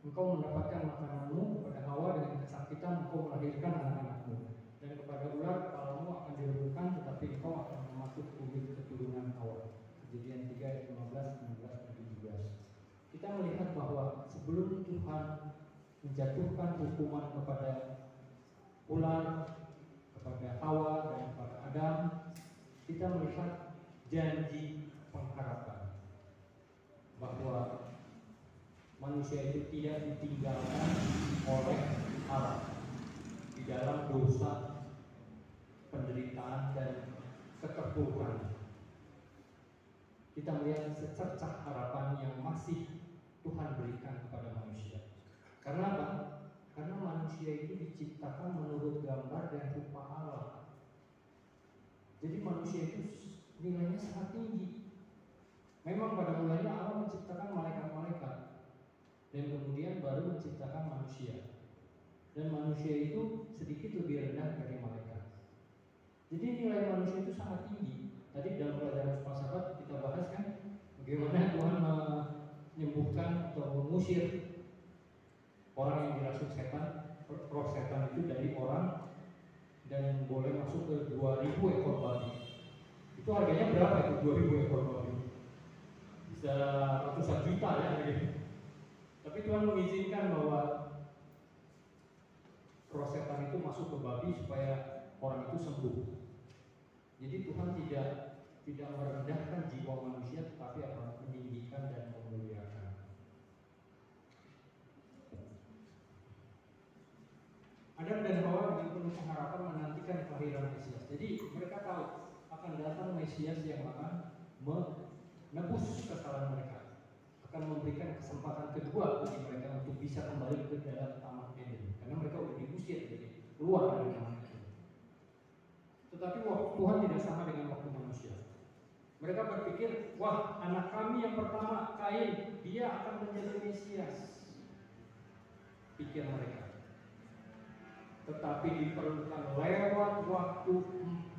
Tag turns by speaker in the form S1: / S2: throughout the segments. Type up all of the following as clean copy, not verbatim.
S1: engkau mendapatkan makananmu, kepada Hawa dengan kesakitan engkau melahirkan anak-anakmu, dan kepada ular kepalamu akan direbutkan, tetapi engkau akan mematuk kulit keturunan Hawa. Kejadian 3 ayat 15, 16, dan 17. Kita melihat bahwa sebelum Tuhan menjatuhkan hukuman kepada ular, kepada Hawa, dan kepada Adam, kita melihat janji pengharapan bahwa manusia itu tidak ditinggalkan oleh Allah di dalam dosa, penderitaan, dan keterpurukan. Kita melihat secercah harapan yang masih Tuhan berikan kepada manusia. Karena apa? Karena manusia itu diciptakan menurut gambar dan rupa Allah. Jadi manusia itu nilainya sangat tinggi. Memang pada mulanya Allah menciptakan malaikat-malaikat, dan kemudian baru menciptakan manusia. Dan manusia itu sedikit lebih rendah dari malaikat. Jadi nilai manusia itu sangat tinggi. Tadi dalam pelajaran filsafat kita bahas kan bagaimana Tuhan menyembuhkan atau mengusir orang yang dirasuk setan, roh setan itu dari orang, dan boleh masuk ke 2000 ekor babi. Itu harganya berapa itu 2000 ekor babi? Bisa ratusan juta ya gitu. Tapi Tuhan mengizinkan bahwa roh setan itu masuk ke babi supaya orang itu sembuh. Jadi Tuhan tidak merendahkan jiwa manusia, tetapi akan meninggikan dan memuliakan. Adam dan Hawa dengan penuh pengharapan menantikan kelahiran Mesias. Jadi mereka tahu akan datang Mesias yang akan menebus kesalahan mereka, akan memberikan kesempatan kedua bagi mereka untuk bisa kembali ke dalam Taman Eden, karena mereka sudah diusir jadi keluar dari Taman Eden. Tetapi waktu Tuhan tidak sama dengan waktu manusia. Mereka berpikir, wah, anak kami yang pertama Kain, dia akan menjadi Mesias, pikir mereka. Tetapi diperlukan lewat waktu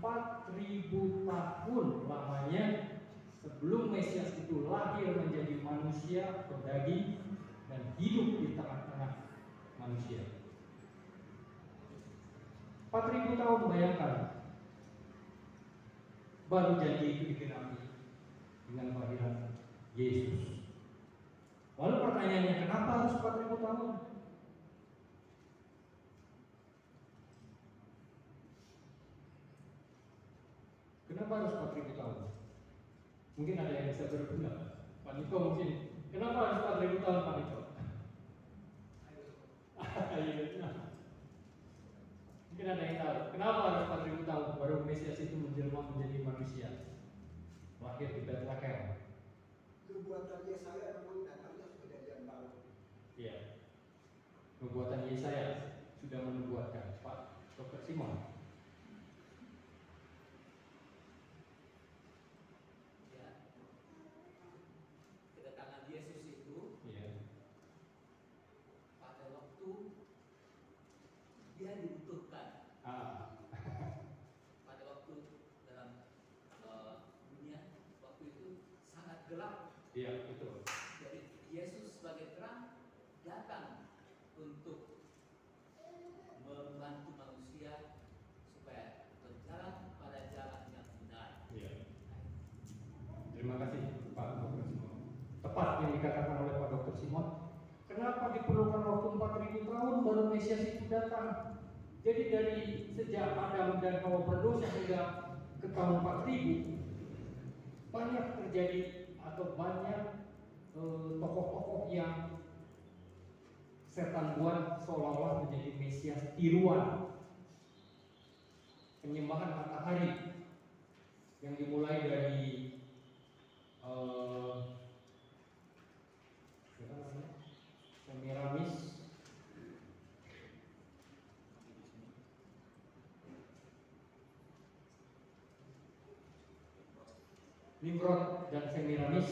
S1: 4000 tahun lamanya sebelum Mesias itu lahir menjadi manusia berdaging dan hidup di tengah-tengah manusia. 4000 tahun, bayangkan, baru janji itu digenapi dengan kelahiran Yesus. Lalu pertanyaannya, kenapa harus 4000 tahun? Kenapa harus 4000 tahun? Mungkin ada yang bisa berpendapat. Pak Niko mungkin, kenapa harus 4000 tahun Pak Niko? Mungkin ada yang tahu, kenapa harus 4000 tahun baru Mesias itu menjelma menjadi manusia, lahir di Bethlehem?
S2: Nubuatan Yesaya memang datangnya sudah dari baru.
S1: Iya, nubuatan Yesaya sudah menubuatkan. Pak Dr. Simon.
S3: Kedatangan Yesus itu pada waktu dia dibutuhkan. Pada waktu dalam dunia waktu itu sangat gelap.
S1: Iya, betul.
S3: Jadi Yesus sebagai terang datang untuk membantu manusia supaya berjalan pada jalan yang benar.
S1: Iya. Terima kasih Pak Dr. Simon. Tepat yang dikatakan oleh Pak Dr. Simon. Kenapa diperlukan waktu 4000 tahun baru Mesias itu datang? Jadi dari sejak Adam dan Hawa berdosa hingga ke tahun 4000 banyak terjadi atau banyak tokoh-tokoh yang setan buat seolah-olah menjadi Mesias tiruan, penyembahan matahari yang dimulai dari Semiramis, Nimrod dan Semiramis,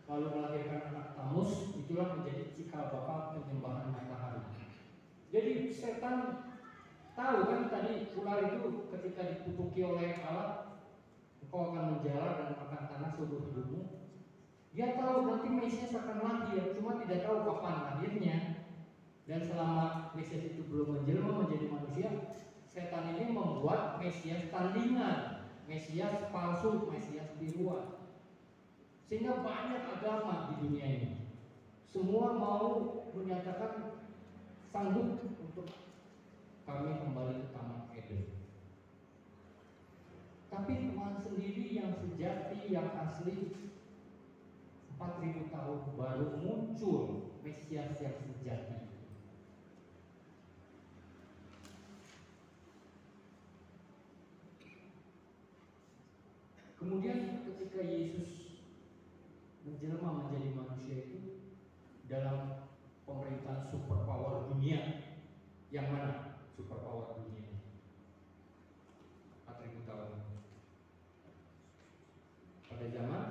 S1: lalu melahirkan anak Tamus. Itulah menjadi cikal bakal penyembahan matahari. Jadi setan tahu kan tadi ular itu ketika dikutuki oleh Allah, engkau akan menjala dan makan tanah seumur hidupmu. Dia tahu nanti Mesias akan lahir, cuma tidak tahu kapan lahirnya. Dan selama Mesias itu belum menjelma menjadi manusia, setan ini membuat Mesias tandingan, Mesias palsu, Mesias tiruan. Sehingga banyak agama di dunia ini, semua mau menyatakan sanggup untuk kami kembali ke Taman Eden. Tapi Tuhan sendiri yang sejati, yang asli, 4.000 tahun baru muncul Mesias yang sejati. Kemudian ketika Yesus menjelma menjadi manusia itu dalam pemerintahan superpower dunia, yang mana superpower dunia 4.000 tahun pada zaman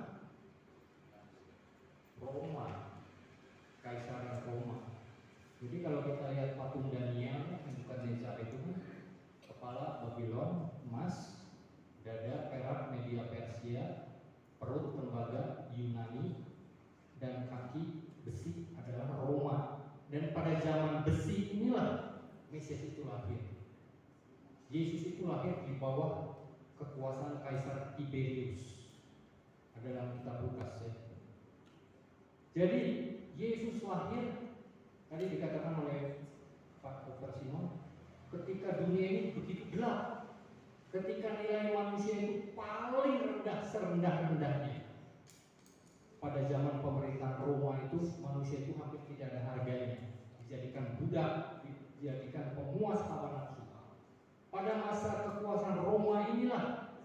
S1: Roma, Kaisar Roma. Jadi kalau kita lihat patung Daniel, Nebukadnezar itu kepala Babylon, emas, dada perak Media Persia, perut tembaga Yunani, dan kaki besi adalah Roma. Dan pada zaman besi inilah Mesias itu lahir. Yesus itu lahir di bawah kekuasaan Kaisar Tiberius. Ada dalam kitab Lukas ya. Jadi Yesus lahir, tadi dikatakan oleh Pak Dr. Simon, ketika dunia ini begitu gelap, ketika nilai manusia itu paling rendah serendah-rendahnya. Pada zaman pemerintahan Roma itu manusia itu hampir tidak ada harganya, dijadikan budak, dijadikan pemuas hawa nafsu. Pada masa kekuasaan Roma inilah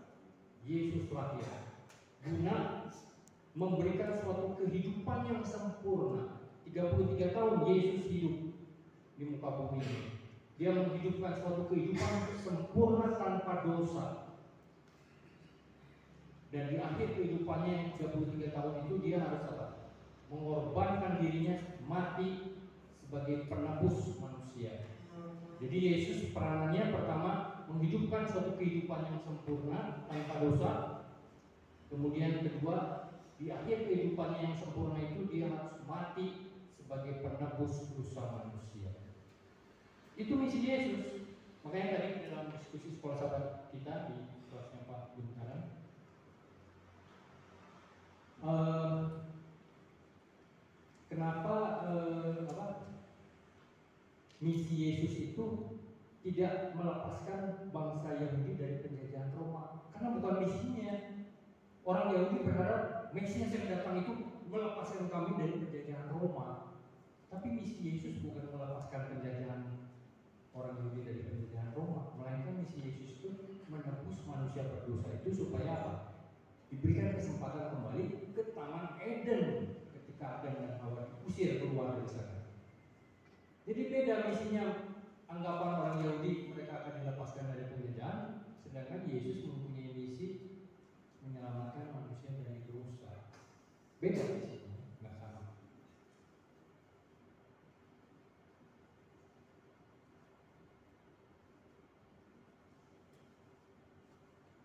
S1: Yesus lahir, guna memberikan suatu kehidupan yang sempurna. 33 tahun Yesus hidup di muka bumi ini. Dia menghidupkan suatu kehidupan sempurna tanpa dosa. Dan di akhir kehidupannya yang 33 tahun itu dia harus apa? Mengorbankan dirinya mati sebagai penebus manusia. Jadi Yesus peranannya pertama menghidupkan suatu kehidupan yang sempurna tanpa dosa. Kemudian kedua, di akhir kehidupannya yang sempurna itu dia harus mati sebagai penebus dosa manusia. Itu misi Yesus. Makanya tadi dalam diskusi sekolah sahabat kita di kelasnya Pak Buntaran, kenapa misi Yesus itu tidak melepaskan bangsa Yahudi dari penjajahan Roma? Karena bukan misinya. Orang Yahudi berharap Mesias yang datang itu melepaskan kami dari penjajahan Roma. Tapi misi Yesus bukan melepaskan penjajahan orang Yahudi dari penjajahan Roma, melainkan misi Yesus itu menebus manusia berdosa itu supaya apa? Diberikan kesempatan kembali ke Taman Eden ketika Adam dan Hawa diusir keluar dari sana. Jadi beda misinya. Anggapan orang Yahudi mereka akan dilepaskan dari penjajahan, sedangkan Yesus mempunyai misi menyelamatkan manusia dari dosa. Beda misinya, nggak sama.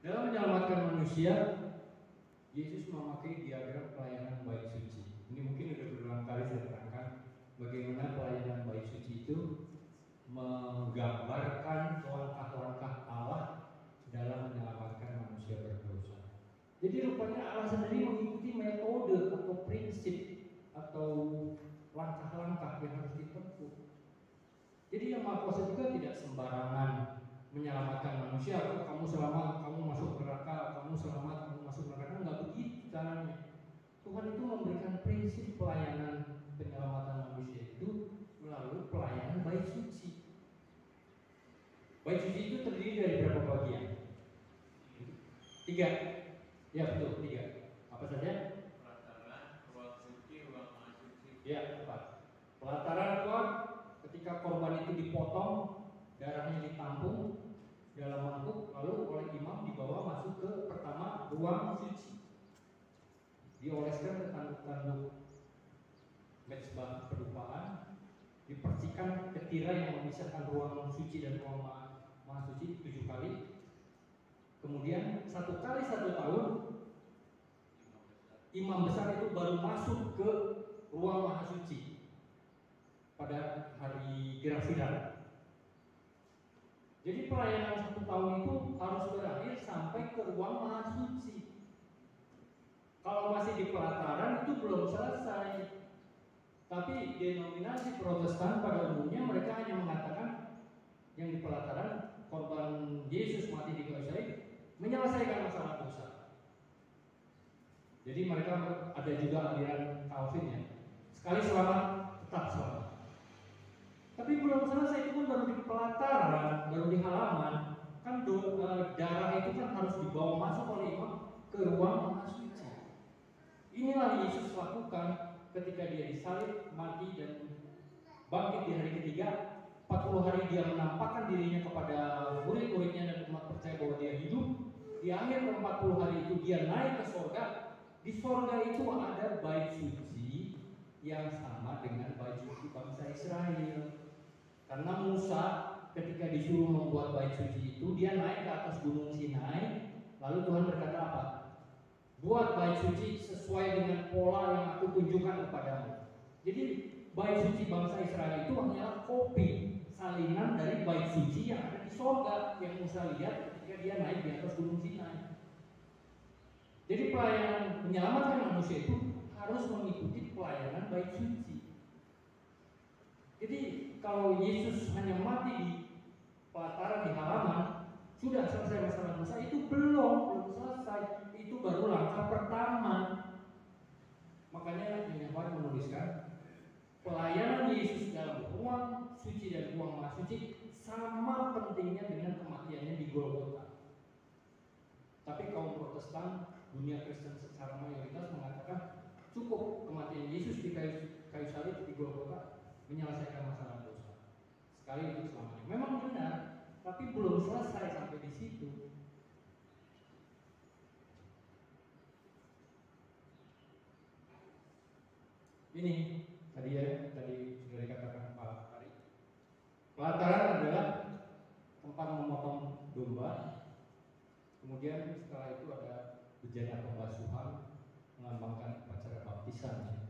S1: Dalam menyelamatkan manusia, Yesus memakai diagram pelayanan bait suci. Ini mungkin sudah berulang kali saya terangkan bagaimana pelayanan bait suci itu menggambarkan langkah-langkah Allah dalam menyelamatkan manusia berdosa. Jadi rupanya Allah sendiri mengikuti metode atau prinsip atau langkah-langkah yang harus ditempuh. Jadi yang Maha Kuasa juga tidak sembarangan menyelamatkan manusia. Kamu selamat, kamu masuk neraka, kamu selamat, kamu masuk neraka. Enggak begitu caranya. Tuhan itu memberikan prinsip pelayanan penyelamatan manusia itu melalui pelayanan bait suci. Bait suci itu terdiri dari berapa bagian? 3. Ya betul, 3. Apa saja?
S3: Pelataran, ruang suci, ruang maha suci.
S1: Ya, 4. Pelataran ruang, ketika korban itu dipotong, darahnya ditampung dalam mangkuk, lalu oleh imam dibawa masuk ke pertama ruang suci, dioleskan ke tanduk-tanduk mezbah pedupaan, dipercikan ke tirai yang memisahkan ruang suci dan ruang maha suci 7 kali. Kemudian 1 kali 1 tahun imam besar itu baru masuk ke ruang maha suci. pada hari Grafira. Jadi pelayanan 1 tahun itu harus berakhir sampai ke ruang maha suci. Kalau masih di pelataran itu belum selesai. Tapi denominasi Protestan pada umumnya mereka hanya mengatakan yang di pelataran korban Yesus mati di kayu salib menyelesaikan masalah dosa. Jadi mereka ada juga aliran Calvin ya. Sekali selamat tetap selamat. Tapi belum selesai, itu pun baru di pelataran, baru di halaman. Kan darah itu kan harus dibawa masuk oleh imam ke ruang maha suci. Inilah Yesus lakukan ketika dia disalib, mati dan bangkit di hari ketiga. 40 hari dia menampakkan dirinya kepada murid-muridnya dan umat percaya bahwa dia hidup. Di akhir 40 hari itu dia naik ke sorga. Di sorga itu ada bait suci yang sama dengan bait suci bangsa Israel. Karena Musa ketika disuruh membuat bait suci itu, dia naik ke atas gunung Sinai. Lalu Tuhan berkata apa? Buat bait suci sesuai dengan pola yang aku tunjukkan kepadamu. Jadi bait suci bangsa Israel itu hanyalah kopi salinan dari bait suci yang ada di sorga yang Musa lihat ketika dia naik di atas gunung Sinai. Jadi pelayanan menyelamatkan manusia itu harus mengikuti pelayanan bait suci. Jadi kalau Yesus hanya mati di pelataran di halaman, sudah selesai masalah dosa, itu belum selesai. Itu baru langkah pertama. Makanya Ellen White menuliskan pelayanan Yesus dalam ruang suci dan ruang maha suci sama pentingnya dengan kematiannya di Golgota. Tapi kaum Protestan, dunia Kristen secara mayoritas mengatakan cukup kematian Yesus di kayu salib di Golgota menyelesaikan masalah dosa sekali untuk selamanya. Memang benar, tapi belum selesai sampai di situ. Ini tadi sudah dikatakan Pak Ari. Pelataran adalah tempat memotong domba. Kemudian setelah itu ada bejana pembasuhan melambangkan upacara baptisan.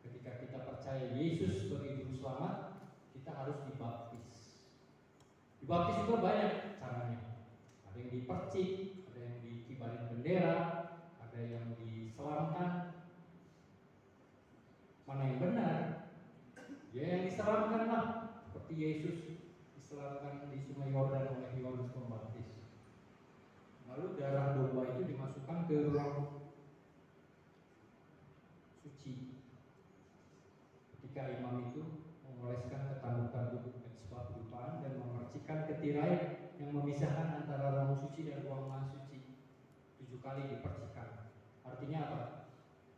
S1: Ketika kita percaya Yesus sebagai juru selamat, kita harus dibaptis. Dibaptis juga banyak caranya. Ada yang dipercik, ada yang dikibarin bendera, ada yang diselamkan. Mana yang benar? Ya yang diselamkan lah, seperti Yesus diselamkan di Sungai Yordan oleh Yohanes Pembaptis. Lalu darah domba itu dimasukkan ke ruang suci. Ketika imam itu mengoleskan ke tanduk-tanduk mesbah perlupaan dan memercikan ke tirai yang memisahkan antara ruang suci dan ruang maha suci. 7 kali dipercikan. Artinya apa?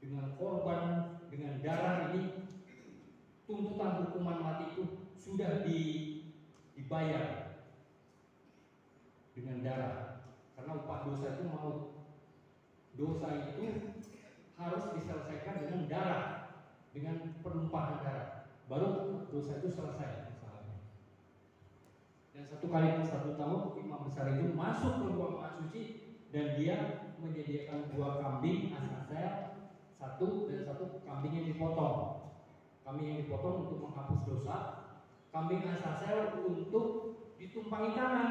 S1: Dengan korban, dengan darah ini, tuntutan hukuman mati itu sudah dibayar dengan darah. Karena upah dosa itu maut. Dosa itu harus diselesaikan dengan darah, dengan penumpahan darah. Baru dosa itu selesai masalahnya. Dan 1 tahun imam besar itu masuk ke ruang maha suci dan dia menyediakan 2 kambing Azazel, 1 dan 1 kambing yang dipotong. Kambing yang dipotong untuk menghapus dosa, kambing Azazel untuk ditumpangi tangan.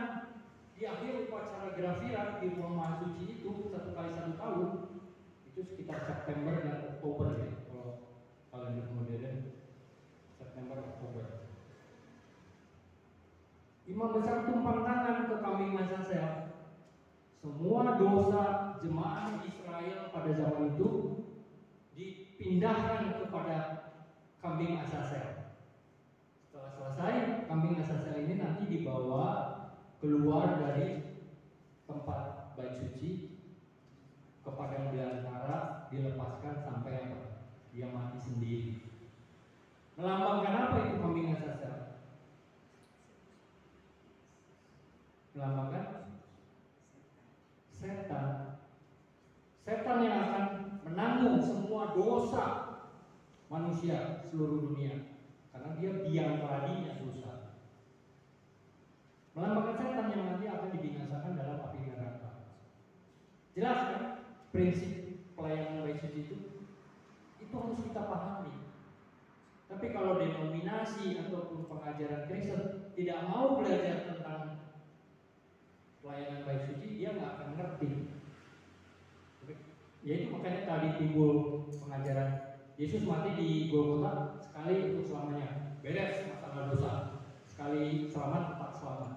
S1: Di akhir upacara Grafira di ruang maha suci itu 1 kali 1 tahun, itu sekitar September dan Oktober ya, kalau kalender modern September Oktober. Imam besar tumpang tangan ke kambing Azazel. Semua dosa jemaah Israel pada zaman itu dipindahkan kepada kambing Azazel. Setelah selesai, kambing Azazel ini nanti dibawa keluar dari tempat bait suci ke padang belantara, dilepaskan sampai apa? Dia mati sendiri. Melambangkan apa itu kambing Azazel? Melambangkan setan. Setan yang akan menanggung semua dosa manusia seluruh dunia, karena dia biang keladinya dosa. Melambangkan setan yang nanti akan dibinasakan dalam api neraka. Jelas kan prinsip pelayanan bait suci itu harus kita pahami. Tapi kalau denominasi ataupun pengajaran Kristen tidak mau belajar tentang pelayanan bait suci, dia nggak akan ngerti. Ya itu makanya tadi timbul pengajaran Yesus mati di Golgota sekali untuk selamanya, beres masalah dosa, sekali selamat tetap selamat.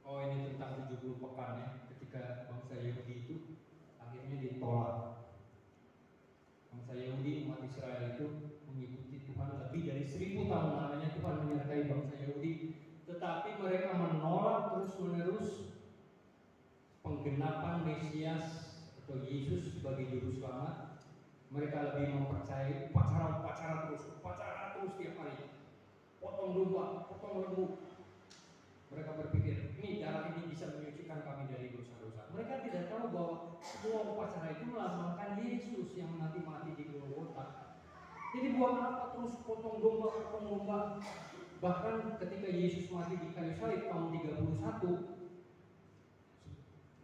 S1: Oh, ini tentang 70 pekan ya, ketika bangsa Yahudi itu akhirnya ditolak. Bangsa Yahudi, umat Israel itu mengikuti Tuhan lebih dari 1000 tahun lamanya. Tuhan menyertai bangsa Yahudi, tetapi mereka menolak terus-menerus penggenapan Mesias atau Yesus sebagai juru selamat. Mereka lebih mempercayai upacara terus tiap hari, potong domba, potong lembu. Mereka berpikir, ini darah ini bisa menyucikan kami dari dosa-dosa. Mereka tidak tahu bahwa semua upacara itu melambangkan Yesus yang nanti mati di Golgota. Jadi buat apa terus potong domba? Bahkan ketika Yesus mati di kayu salib tahun 31,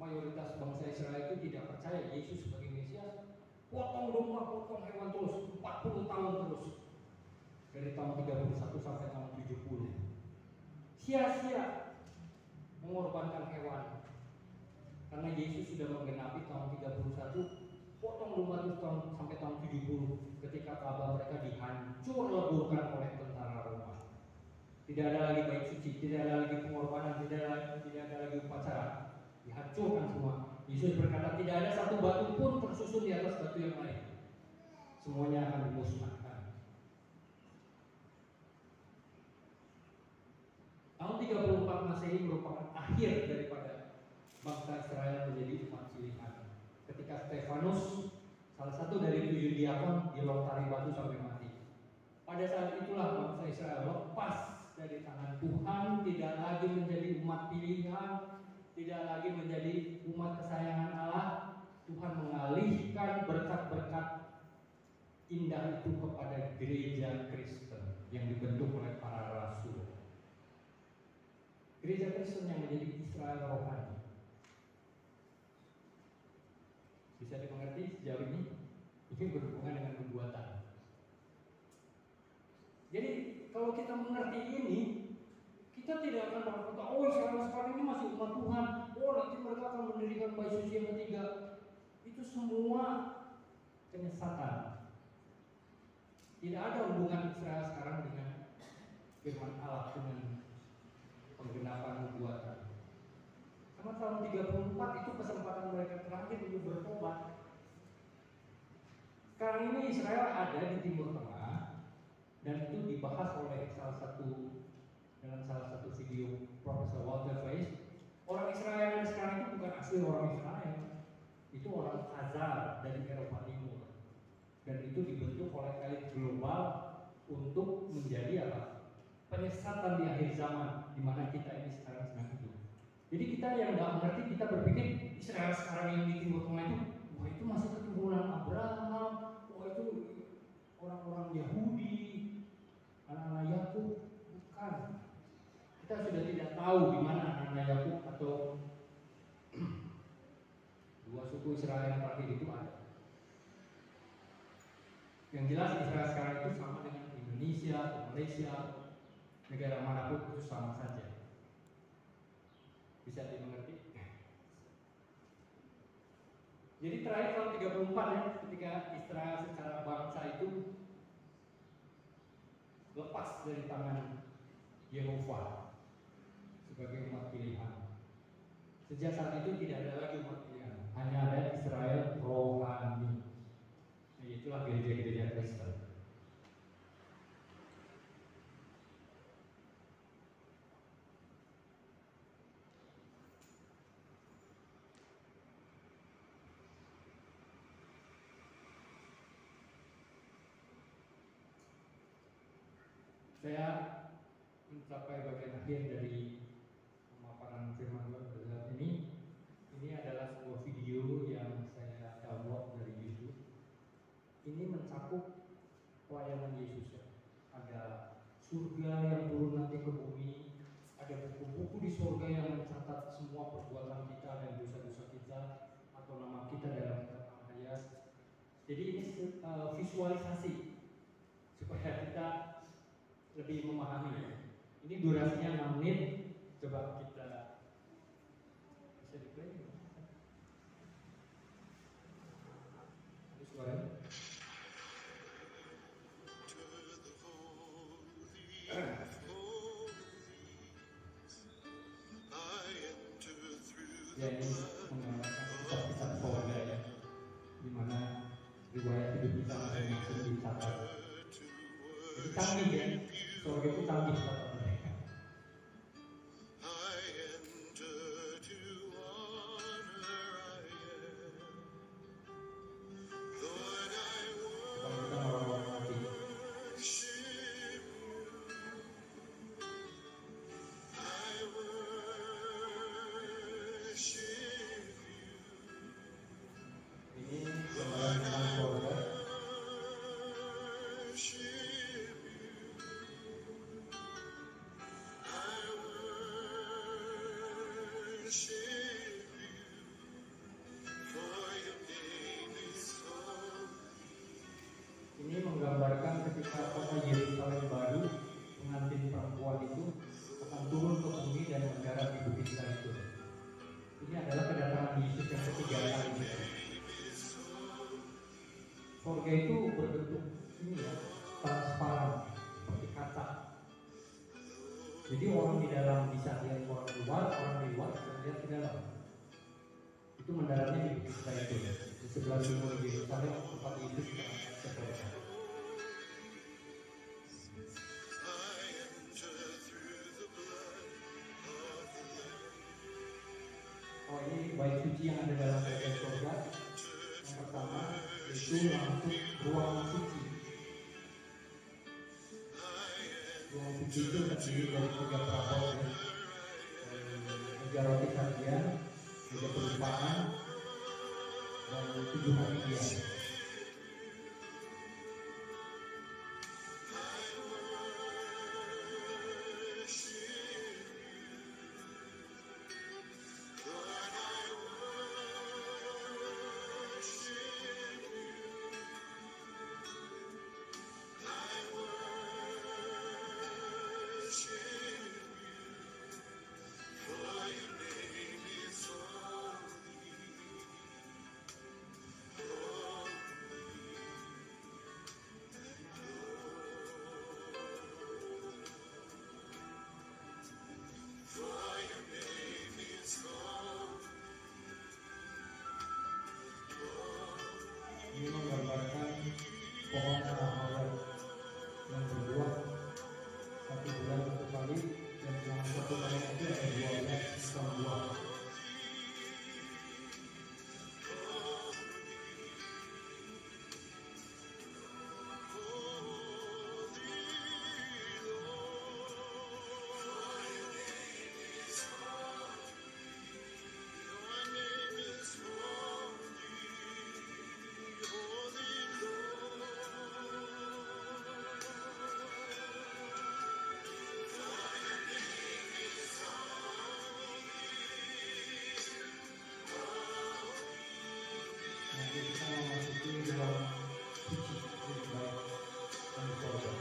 S1: mayoritas bangsa Israel itu tidak percaya Yesus sebagai Mesias. Potong domba, potong hewan terus, 40 tahun terus. Dari tahun 31 sampai tahun 70. Sia-sia mengorbankan hewan. Karena Yesus sudah menggenapi tahun 31, potong domba terus sampai tahun 70 ketika Ka'bah mereka dihancur leburkan oleh tentara Roma. Tidak ada lagi bait suci, tidak ada lagi pengorbanan, tidak ada lagi upacara. Dihancurkan semua. Yesus berkata tidak ada satu batu pun tersusun di atas batu yang lain. Semuanya akan dimusnahkan. Tahun 34 Masehi merupakan akhir daripada bangsa Israel menjadi umat pilihan. Ketika Stefanus, salah satu dari 7 diakon, dilontari batu sampai mati. Pada saat itulah bangsa Israel lepas dari tangan Tuhan, tidak lagi menjadi umat pilihan, tidak lagi menjadi umat kesayangan Allah. Tuhan mengalihkan berkat-berkat indah itu kepada gereja Kristen yang dibentuk oleh para rasul. Gereja Kristen yang menjadi Israel rohani. Bisa dimengerti sejauh ini? Ini berhubungan dengan nubuatan. Jadi kalau kita mengerti ini, kita tidak akan berkata, oh Israel sekarang ini masih umat Tuhan, oh nanti mereka akan mendirikan bait suci yang ketiga. Itu semua penyesatan. Tidak ada hubungan Israel sekarang dengan firman Allah, dengan penggenapan nubuatan. Karena tahun 34 itu kesempatan mereka terakhir untuk bertobat. Sekarang ini Israel ada di Timur Tengah, dan itu dibahas oleh dalam salah satu video Profesor Walter Weiss. Orang Israel yang ada sekarang itu bukan asli orang Israel, itu orang Khazar dari Eropa Timur, dan itu dibentuk oleh elit global untuk menjadi apa? Penyesatan di akhir zaman, di mana kita ini sekarang sedang hidup. Jadi kita yang nggak mengerti, kita berpikir Israel sekarang yang di Timur Tengah itu, wah itu masih keturunan Abraham, wah itu orang-orang Yahudi, anak-anak Yakub. Bukan. Kita sudah tidak tahu di mana anak-anak Yakub atau dua suku Israel yang terakhir itu ada. Yang jelas Israel sekarang itu sama dengan Indonesia atau Malaysia, negara manapun itu sama saja. Bisa dimengerti? Jadi terakhir tahun 34 ya, ketika Israel secara bangsa itu lepas dari tangan Yehova sebagai umat pilihan. Sejak saat itu tidak ada lagi umat pilihan, hanya ada Israel rohani. Nah, itulah gereja-gereja Kristen. Saya mencapai bagian akhir dari pemaparan firman Tuhan ini. Ini adalah sebuah video yang saya download dari YouTube. Ini mencakup pelayanan Yesus. Ada surga yang turun nanti ke bumi, ada buku-buku di surga yang mencatat semua perbuatan atau nama kita dalam kitab ayat. Jadi ini visualisasi supaya kita lebih memahami. Ini durasinya 6 menit. Coba kita bisa di-play. Ada suaranya. Ya, ini menggambarkan kisah-kisah sorga ya, di mana riwayat hidup kita masing-masing dicatat. Jadi canggih ya, sorga itu canggih kata mereka. Bukan orang-orang mati. Ini gambaran tentang sorga. Ini menggambarkan ketika kota Yerusalem baru, pengantin perempuan itu akan turun ke bumi dan mendarat di bukit Zaitun. Ini adalah kedatangan Yesus yang ketiga kali. Sorga itu berbentuk ini ya, transparan seperti kaca. Jadi orang di dalam bisa lihat orang di luar bisa lihat ke dalam. Itu mendaratnya di bukit Zaitun, di sebelah timur Yerusalem, tempat Yesus berangkat ke sorga. Oh, ini bait suci yang ada dalam kerajaan sorga. Yang pertama itu langsung ruang suci. Ruang suci itu terdiri dari 3 prabot ya. Meja roti sajian, meja perumpamaan, dan 7 hadiah. Ini menggambarkan pohon ara-ara yang berbuah 1 bulan 1 kali, dan selama 1 tahun itu ada 12 tahun buah. Nanti kita memasuki ruang suci lebih baik yang di sorga.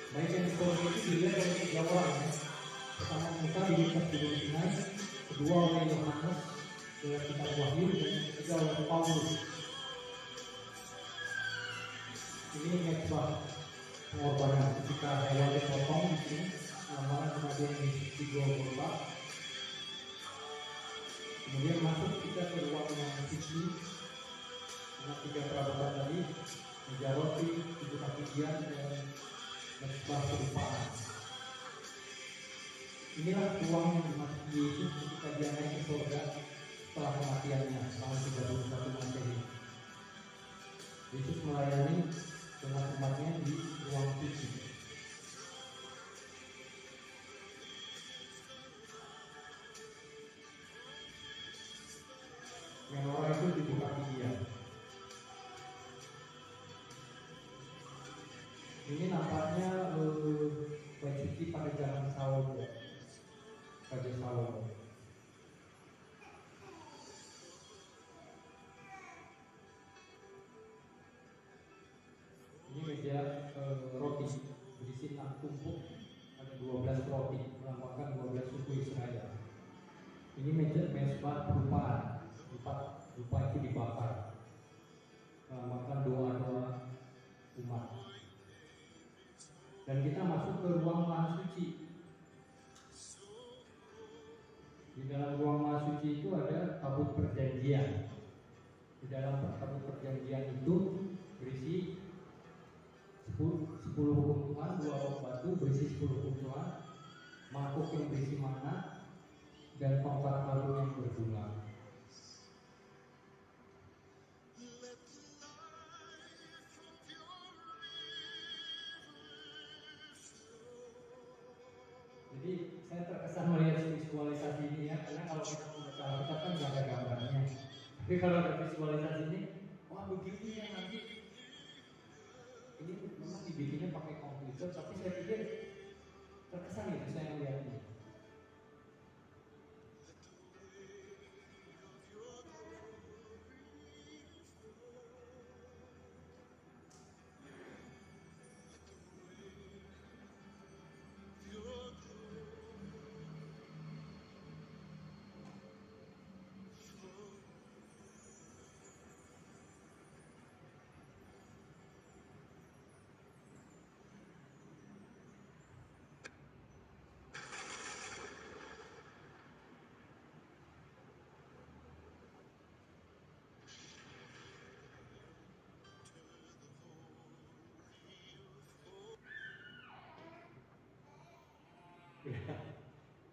S1: Baik yang di sorga itu dilihat dari 3 orang ya. Pertama Musa di kitab Sinai, kedua oleh Yohanes dalam kitab Wahyu, dan ketiga oleh Paulus. Ini mezbah pengorbanan ketika hewan dipotong di sini, nama kematian Yesus di Golgota. Kemudian masuk kita ke ruang yang suci dengan 3 perabotan tadi, meja roti, 7 hadiah, dan mezbah perumpamaan. Inilah ruang yang dimasuki Yesus ketika dia naik ke surga setelah kematiannya tahun 31 Masehi. Yesus melayani umat-umatnya di ruang suci. Menara itu dibuka dia. Ini nampaknya bait suci pada zaman Salomo, Raja Salomo. meja roti berisi 6 tumpuk, ada 12 roti melambangkan 12 suku Israel. Ini meja mezbah perupaan, rupa itu dibakar melambangkan doa-doa umat. Dan kita masuk ke ruang maha suci. Di dalam ruang maha suci itu ada tabut perjanjian. Di dalam tabut perjanjian itu berisi 10 hukum Tuhan, 2 rok batu berisi 10 hukum Tuhan, mangkuk yang berisi mana, dan tongkat Harun yang berbunga. Jadi saya terkesan melihat visualisasi ini ya, karena kalau kita membaca Alkitab kan nggak ada gambarnya. Tapi kalau ada visualisasi ini, wah begini ya nanti. Ini memang dibikinnya pakai komputer, tapi saya pikir terkesan itu saya melihatnya.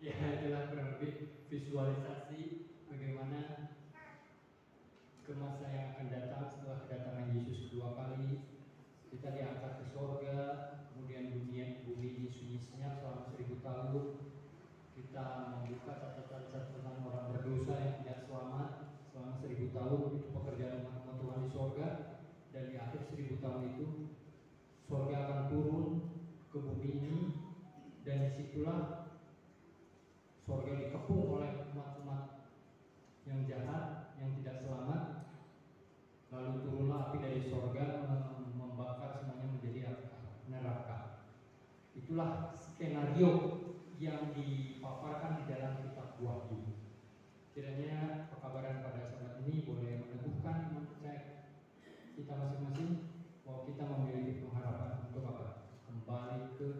S1: Ya, itulah kurang lebih visualisasi bagaimana ke masa yang akan datang setelah kedatangan Yesus kedua kali. Kita diangkat ke sorga, kemudian bumi ini sunyi senyap selama 1000 tahun. Kita membuka catatan-catatan orang berdosa yang tidak selamat selama 1000 tahun. Itu pekerjaan umat Tuhan di sorga. Dan di akhir 1000 tahun itu sorga akan turun ke bumi ini, dan disitulah sorga dikepung oleh umat-umat yang jahat, yang tidak selamat. Lalu turunlah api dari sorga membakar semuanya menjadi neraka. Itulah skenario yang dipaparkan di dalam kitab Wahyu. Kiranya pekabaran pada saat ini boleh meneguhkan iman percaya kita masing-masing bahwa kita memiliki pengharapan untuk apa? Kembali ke